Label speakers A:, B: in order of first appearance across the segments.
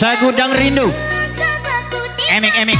A: Segudang rindu. Emik.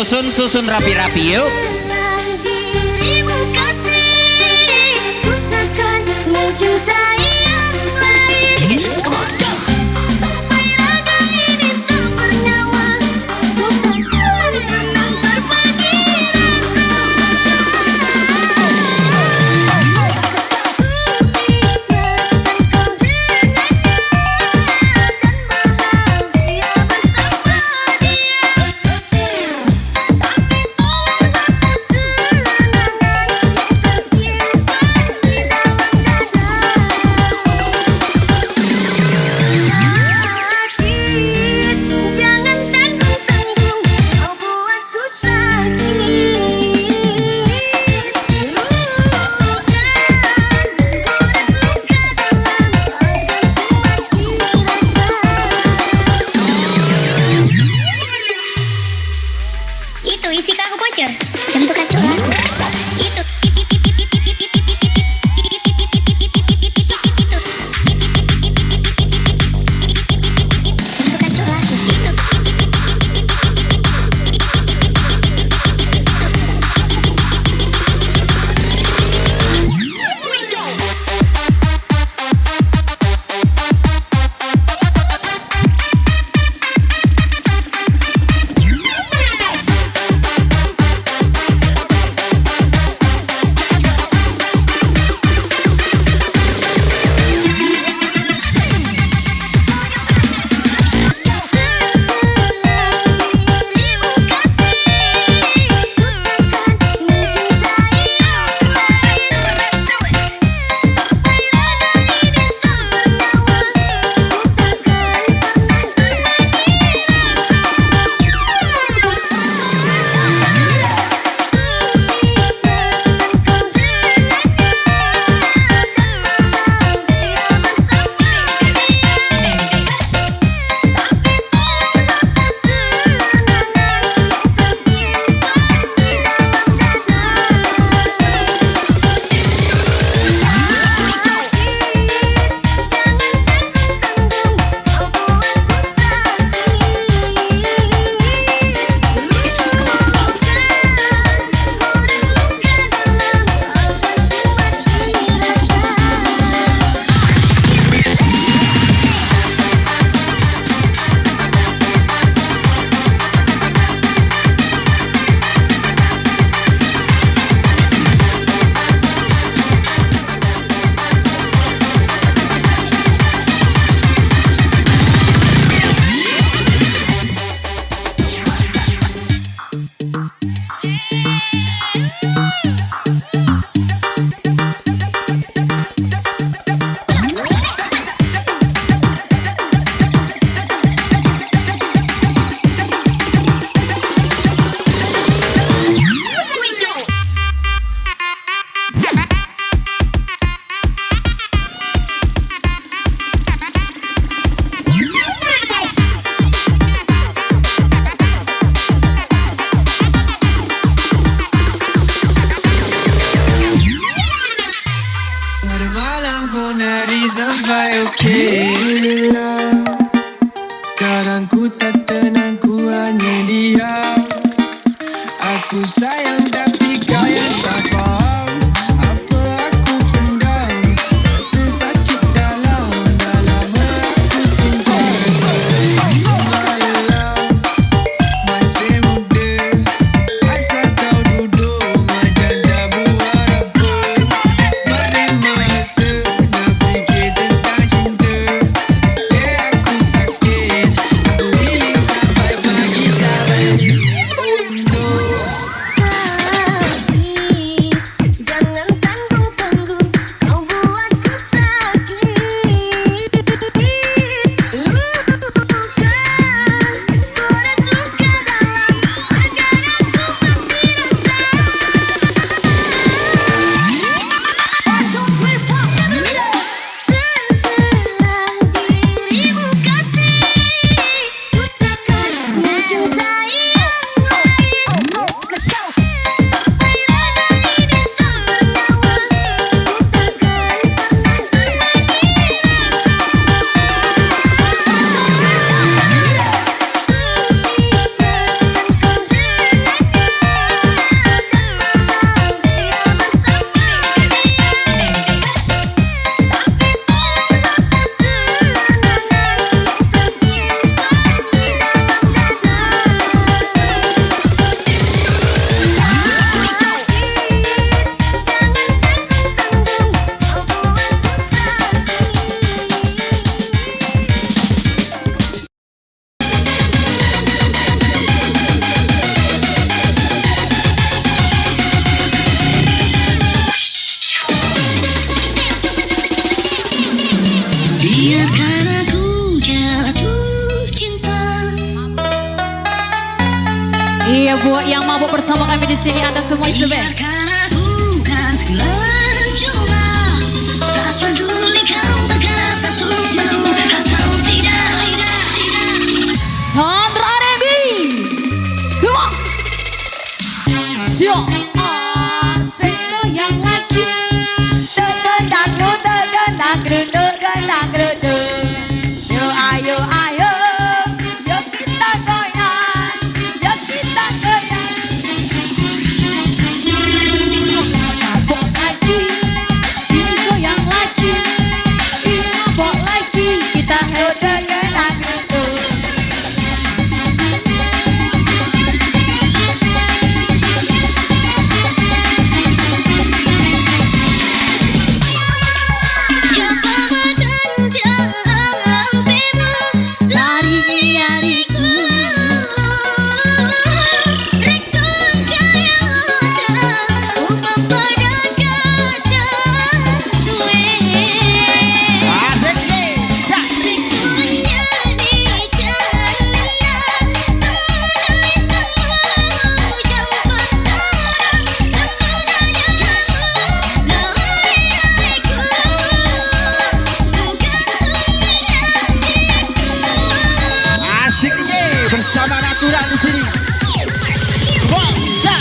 A: Susun rapi-rapi yuk.
B: Dengan dirimu kasih, ku takkan mencintai yang lain. Sampai raga ini tak bernyawa, ku takkan pernah berbagi rasa. Ku itu isi kargo bocor bentuk kacau lagu itu bentuk kacau lagu itu
C: sampai oke. Kadang ku tak tenang, ku hanya diam. Aku sayang tapi kau yang tak faham. Apa aku pendam, rasa sakit dalam aku simpan. Malam masih muda, asal kau duduk macam tak buat apa. Balik masa nak fikir tentang cinta. Aku sakit, aku healing sampai pagi tak balik. Oh no.
D: buat yang mabuk bersama kami di sini, Anda semua itu band. Sandra R&B, come on. Siap, asik goyang lagi. Yo ayo ayo, yo kita goyang, yo kita goyang. Mabok lagi, ini goyang lagi, ini mabok lagi, kita goyang lagi.
A: Asik DJ bersama Natura di sini. Bangsa.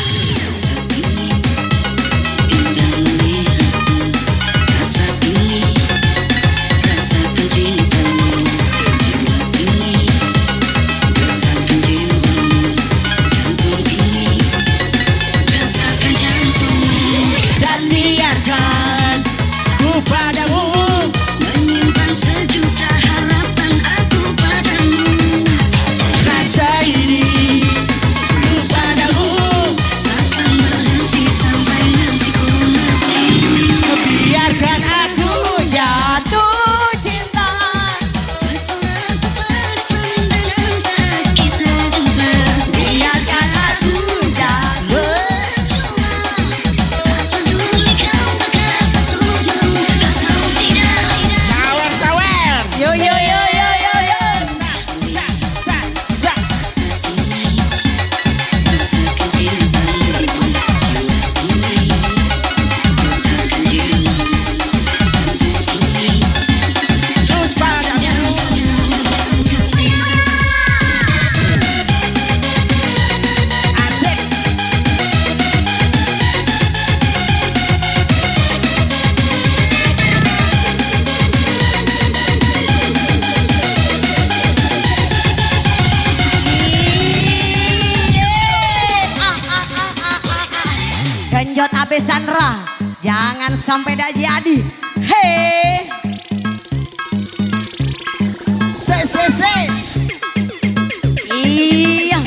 A: Dan biarkan ku padamu
E: menyimpan sejuta harapan aku padamu.
A: rasa ini tulus padamu.
E: Takkan berhenti sampai nanti ku mati.
A: Biarkan aku
D: Jatuh cinta,
E: Terserah aku berpendam saat kita jumpa.
D: biarkan aku jatuh.
E: Cuma tak peduli kau berkata tujuh atau tidak.
A: sawer.
D: Yo yo yo yo yo yo.
A: Sa.
E: Rasakan cintamu, jiwa ini letakkan jiwa. Jantung ini
A: Tulus padamu. Asik.
D: Genjot abe Sandra, jangan sampai dak jadi. Hei,
A: Se.
D: iya.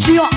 D: Siap,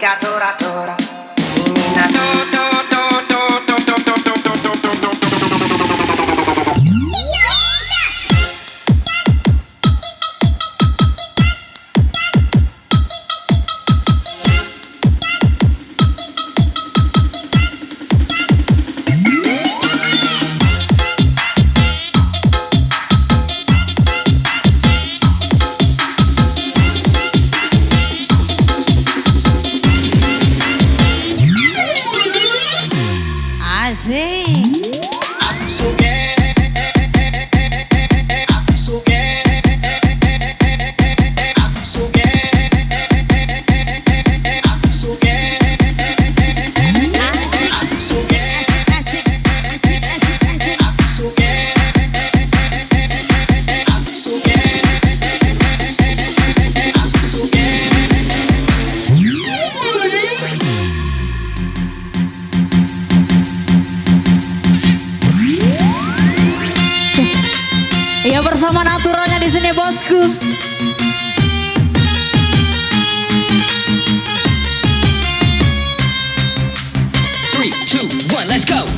F: música tora tora. Mina to to to to to to to to to to to to.
D: Asik. Ya bersama naturalnya di sini bosku.
A: Three, two, one, let's go.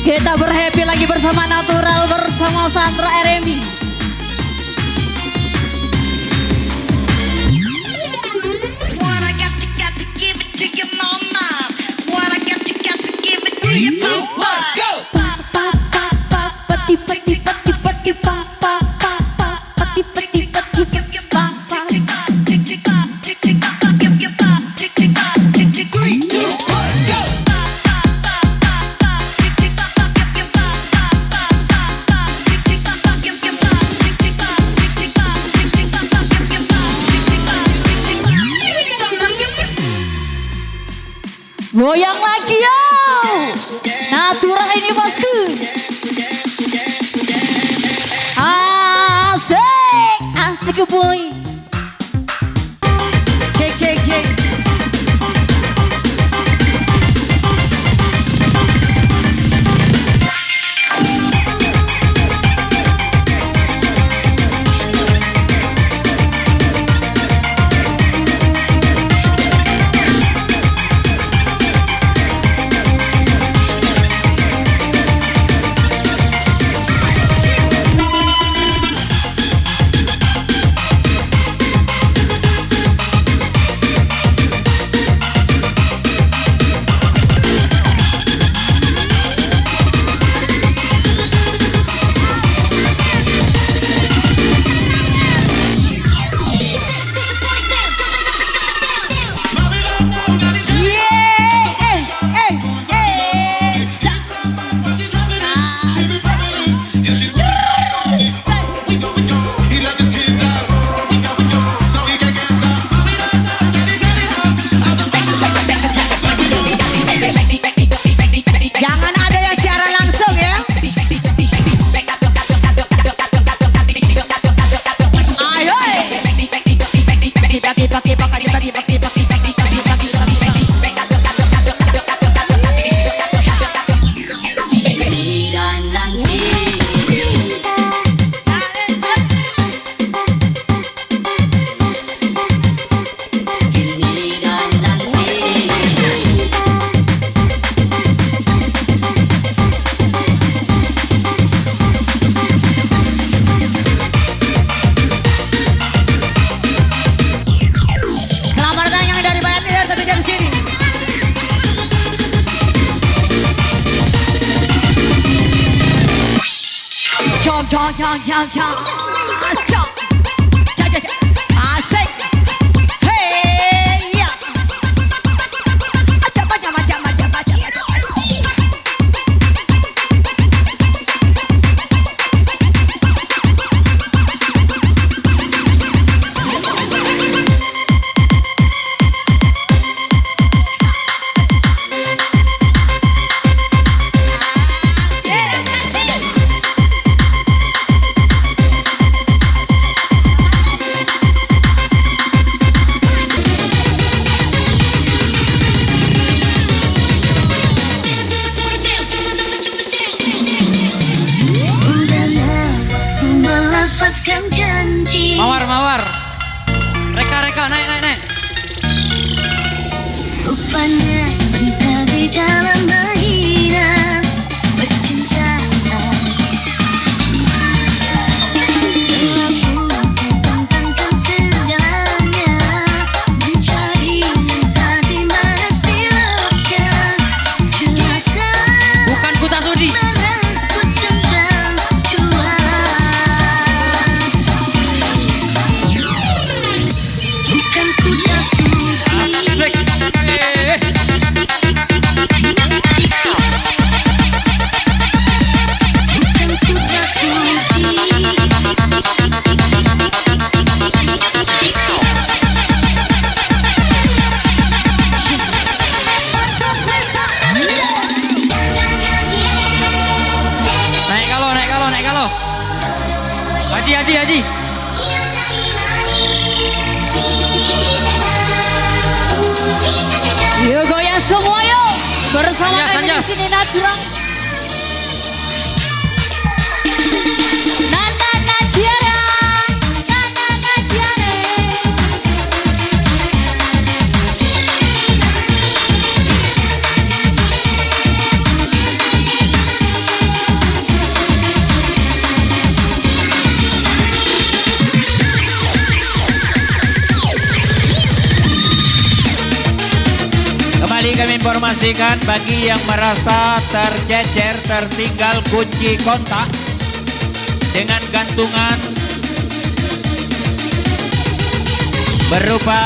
D: Kita berhappy lagi bersama natural bersama Sandra RMB.
E: What I got to give it to your mama. What I got to give it to your papa.
A: Go.
D: Peti peti peti peti pa pa pa pa peti peti peti pa pa.
A: Three, two, one, go.
D: Goyang lagi yo. Natural ini bosku. Asik, asik boy. Cek cek cek. Jangan ada yang siaran langsung ya. Ayo. Selamat datang yang dari Bayan Hilir tentunya di sini. Jom jom jom jom jom. Jom. Jom jom jom. Asik. Hey ya. Ajak ajak ajak ajak ajak ajak.
E: bukan kuda suci.
F: Asik.
E: Bukan kuda suci.
F: Naik kalau, naik kalau, naik kalau. Haji, haji, haji.
D: Yuk goyang semua yuk. Bersama
F: Anjas,
D: kami di
F: anjas.
D: sini Najrang. Nana Najara, Nana Najare.
A: Kembali kami informasikan bagi yang merasa tercecer, tertinggal kunci kontak dengan gantungan berupa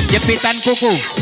A: jepitan kuku.